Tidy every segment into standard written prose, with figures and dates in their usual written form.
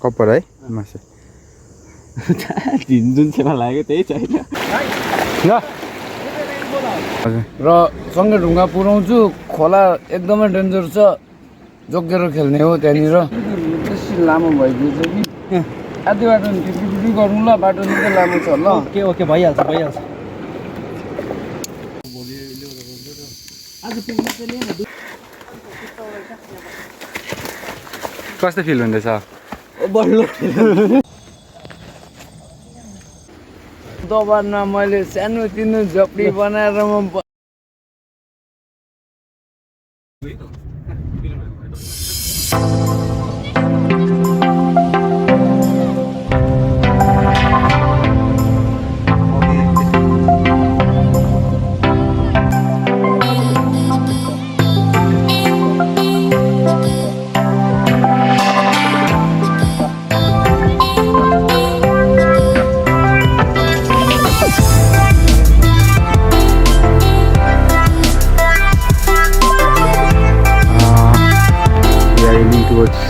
Copper है मासु जुन सेवा लाग्यो त्यही छैन ल र सँगै ढुङ्गा पुऱ्याउँछु खोला एकदमै डेन्जर छ जोगेर खेल्ने हो त्यहाँनिर बेसी लामो भइदिएछ कि आधी बाटो टिपी गर्नु ल बाटो निकै लामो छ ल ओके भइहाल्छ कस्तो फिल हुँदैछ दोबारमा मैले सानो तिनो झोपडी बनाएर म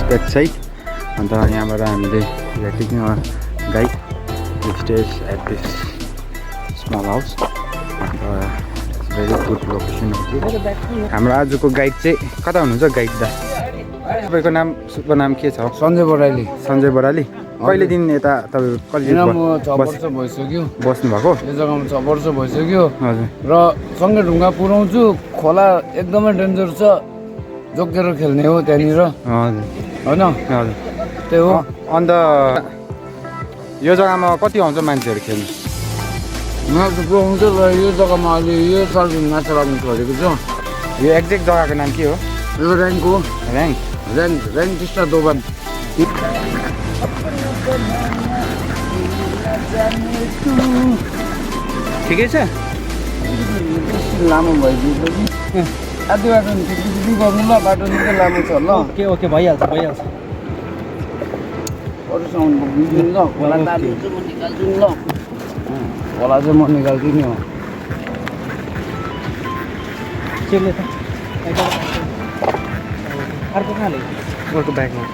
that side and यहाँबाट हामीले we are taking our guide who stays at this small house and it's very good location हाम्रो आजको गाइड चाहिँ कता हुनुहुन्छ गाइड दा तपाईको नाम शुभ नाम के छ सञ्जय बराइली कहिले दिन यता तपाईँ कहिले म 6 वर्ष भइसक्यो बस्नु भएको यो जग्गामा 6 वर्ष भइसक्यो हजुर र सँगै ढुङ्गा पुऱ्याउँछु खोला एकदमै डेन्जर छ जोगेर खेल्ने हो त्यहाँनिर हजुर हैन हजुर त्यही हो अन्त यो जग्गामा कति आउँछ मान्छेहरू खेल्नु मासु पुऱ्याउँछ र यो जग्गामा अहिले यो साल माछा लाग्नु छोडेको छ यो एक्ज्याक्ट जग्गाको नाम के हो यो ऱ्याङ्क हो ऱ्याङ्क टिस्टा दोबान ठिकै छ लामो भइदिएछ कि आधी बाटो टिपी गर्नु ल बाटो निकै लामो छ ल ओके भइहाल्छ अरूसँग पुगिदिनु ल खोला ताल्नु चाहिँ म निकाल्छु नि ल खोला चाहिँ म निकाल्छु नि हो अर्को कहाँले अर्को ब्यागमा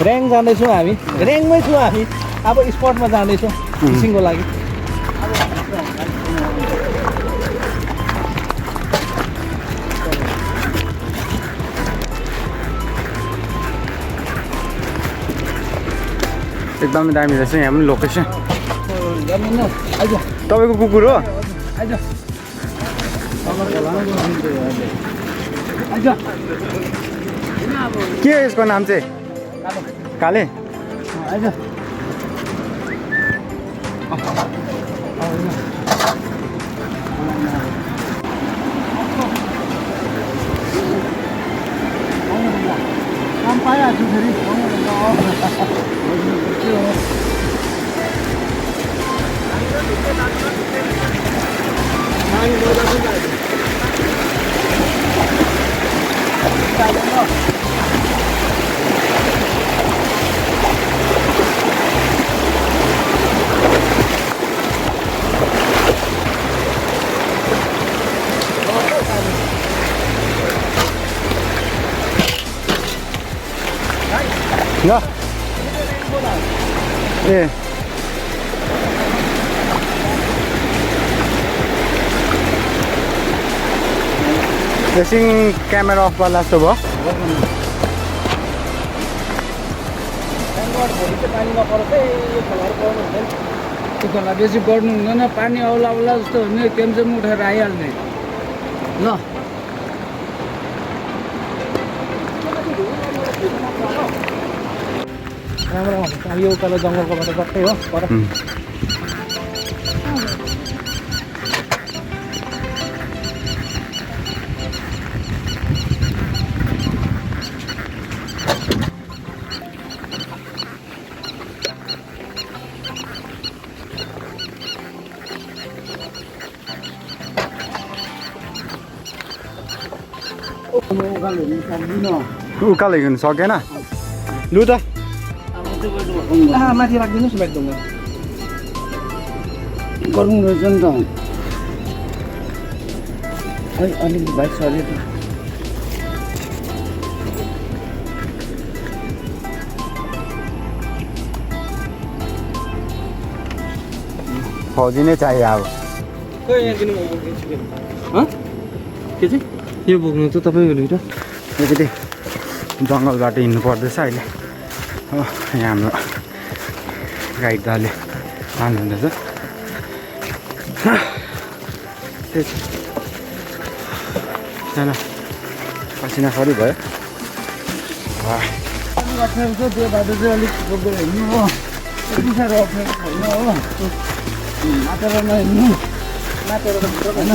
ऱ्याङ जाँदैछौँ हामी ऱ्याङमै छौँ हामी अब स्पटमा जाँदैछौँ फिसिङको लागि एकदमै दामी रहेछ यहाँ पनि लोकेसन तपाईँको कुकुर हो के हो यसको नाम चाहिँ काले काम पाइहाल्छु फेरि ल ए रेसिङ क्यामेरा अफ गर्दा जस्तो भयो त्यो खोला बेसी गर्नु हुँदैन पानी आउला जस्तो हुने टेन्सन उठाएर आइहाल्ने ल राम्रो हुन्छ यो उकालो जङ्गलको बाटो कतै हो पर उकालो हिँड्नु सकेन लु त माथि राखिदिनुहोस् न एकदम गर्नु रहेछ नि त अलिकति बाइक सरी फौजी नै चाहियो अब खोइ यहाँ किन के चाहिँ यो बोक्नु त तपाईँको दुइटा अलिकति जङ्गलबाट हिँड्नु पर्दैछ अहिले हो यहाँ हाम्रो गाइड दाले हाल्नुहुँदैछ त्यही सानो पसिना खरी भयो अप्ठ्यारो छ त्यो बाटो चाहिँ अलिक बोकेर हिँड्नु हो यति साह्रो अप्ठ्यारो छैन हो नाचेर नहिँड्नु नाचेर त होइन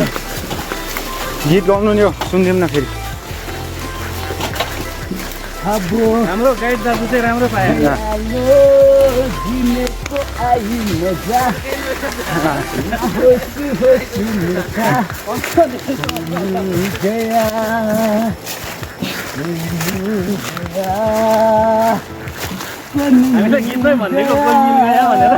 गीत गाउनु नि हो सुनिदिउँ न फेरि हाम्रो गाइड दाजु चाहिँ राम्रो पायो हामीलाई गीतमै भनिदिएको भनेर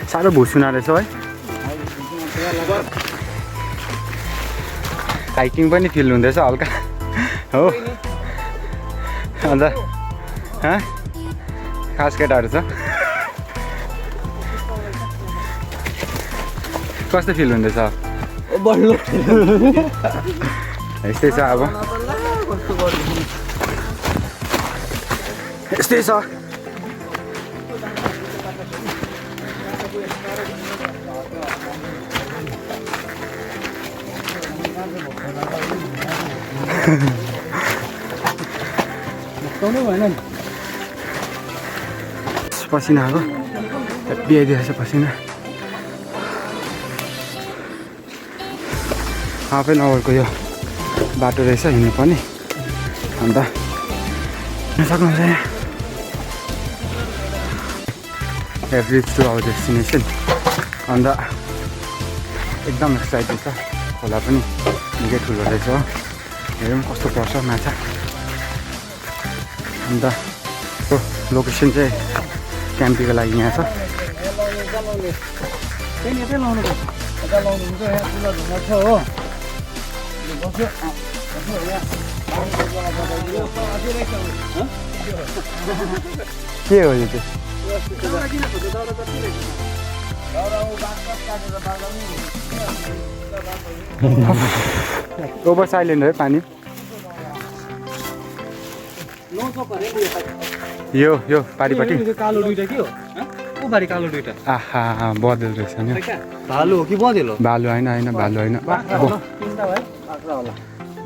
साह्रो भुसुना रहेछ है हाइकिङ पनि फिल हुँदैछ हल्का हो अन्त खास केटाहरू छ कस्तो फिल हुँदैछ यस्तै छ अब यस्तै छ पसिना आएको बिहाइदिएको छ पसिना हाफ एन आवरको यो बाटो रहेछ हिँड्नुपर्ने अन्त सक्नुहुन्छ यहाँ एभरेज टु आवर डेस्टिनेसन अन्त एकदम एक्साइटेड छ खोला पनि निकै ठुलो रहेछ हो हेरौँ कस्तो पर्छ माछा अन्त लोकेसन चाहिँ क्याम्पीको लागि यहाँ छ के हो यो चाहिँ ओभर साइलेन्ट है पानी यो पारिपट्टि कालो दुइटा के हो ऊ बारी कालो दुइटा आहा बदल रहेछ नि भालु हो कि बँदेल हो भालु होइन भालु होइन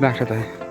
बाख्रा त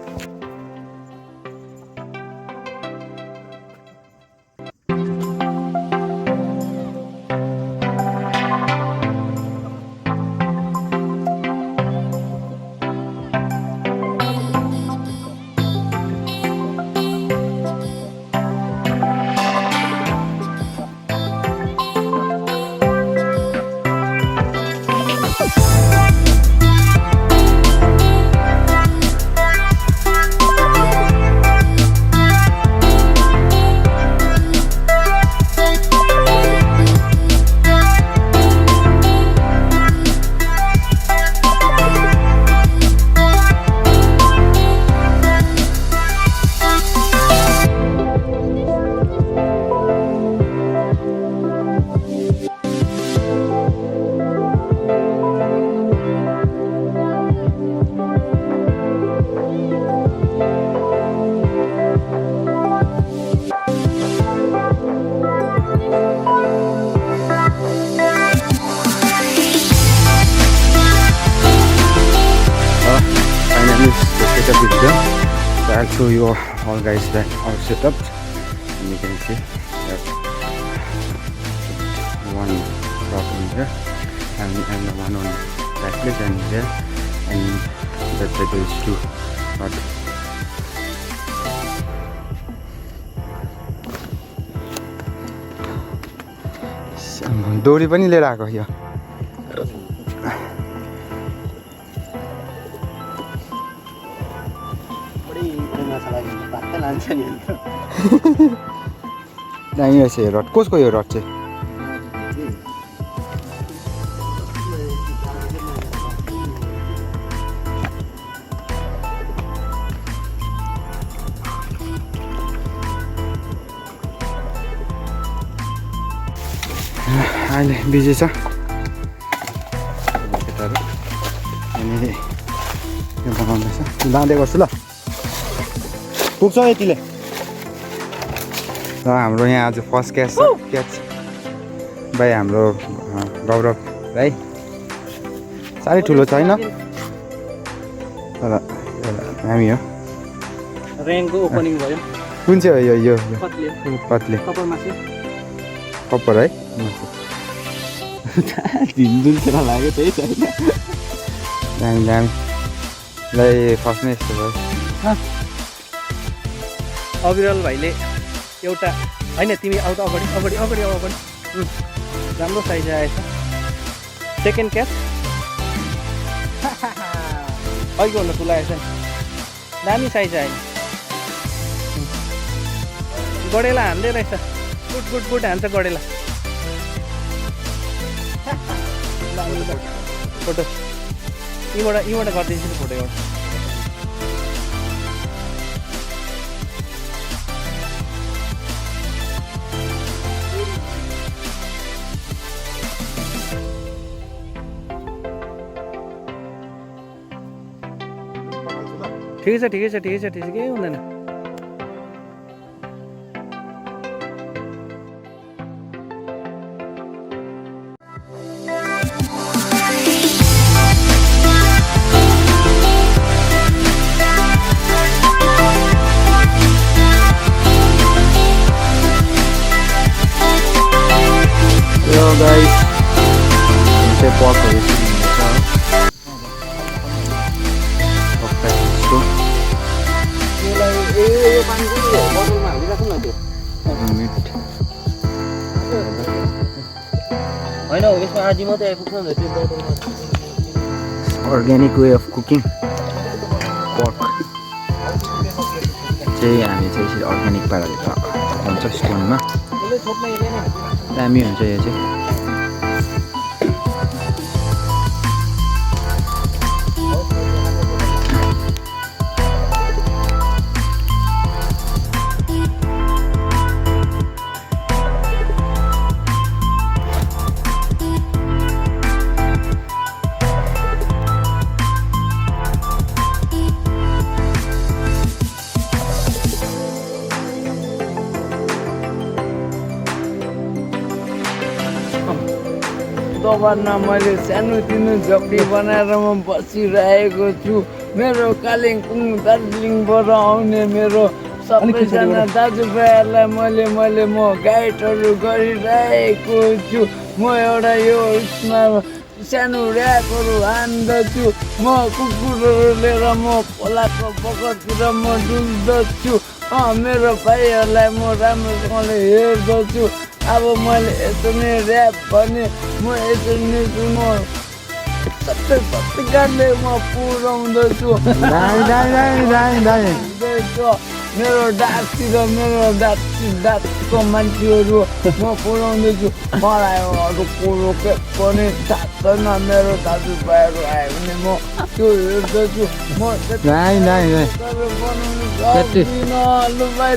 I'll show you all guys that our setup, and you can see that one rock in here and the one on that place and here, and that side is two rod. डोरी पनि लिएर आएको यो दामी रहेछ यो rod कसको यो रड चाहिँ अहिले बिजी छ केटाहरू अनि यो बनाउँदैछ दाँदै गर्छु ल पुग्छ यतिले र हाम्रो यहाँ आज फर्स्ट क्याच भाइ हाम्रो गौरव भाइ साह्रै ठुलो छैन तर हामी हो रेङको ओपनिङ भयो कुन चाहिँ हो यो कत्ले कप्पर है झिन्जुन लाग्यो त्यही छैन दामी ल फर्स्ट नै यस्तो भयो अविरल भाइले एउटा होइन तिमी आउ त अगाडि राम्रो साइज आएछ सेकेन्ड क्याच अघिको भन्दा ठुलो आएछ दामी साइज आयो गडेला हान्दै रहेछ गुड हान्छ गडेला फोटो यहीँबाट गरिदिन्छु नि फोटो एउटा ठिकै छ केही हुँदैन Yo guys, saya pork dari sini bisa. Oke, itu. Organic way of cooking pork. चाहिँ हामी चाहिँ यसरी अर्ग्यानिक पाराले पकाउँछ स्टोनमा दामी हुन्छ यो चाहिँ दोबारमा मैले सानोतिनो झोपडी बनाएर म बसिरहेको छु मेरो कालिम्पोङ दार्जिलिङबाट आउने मेरो सबैजना दाजुभाइहरूलाई म गाइडहरू गरिरहेको छु म एउटा यो उसमा सानो ऱ्यापहरू हान्दछु म कुकुरहरू लिएर म खोलाको बगरतिर म डुल्दछु मेरो भाइहरूलाई म राम्रोसँगले हेर्दछु अब मैले यसरी ऱ्याप भने म यसरी म सत्ताले म पुऱ्याउँदछु मेरो दाँतको मान्छेहरू म पुऱ्याउँदैछु मलाई अरू कुरो के पनि थाहा छैन मेरो दाजुभाइहरू आयो भने म त्यो हेर्दछु म बनाउनु सक्दिनँ लु भाइ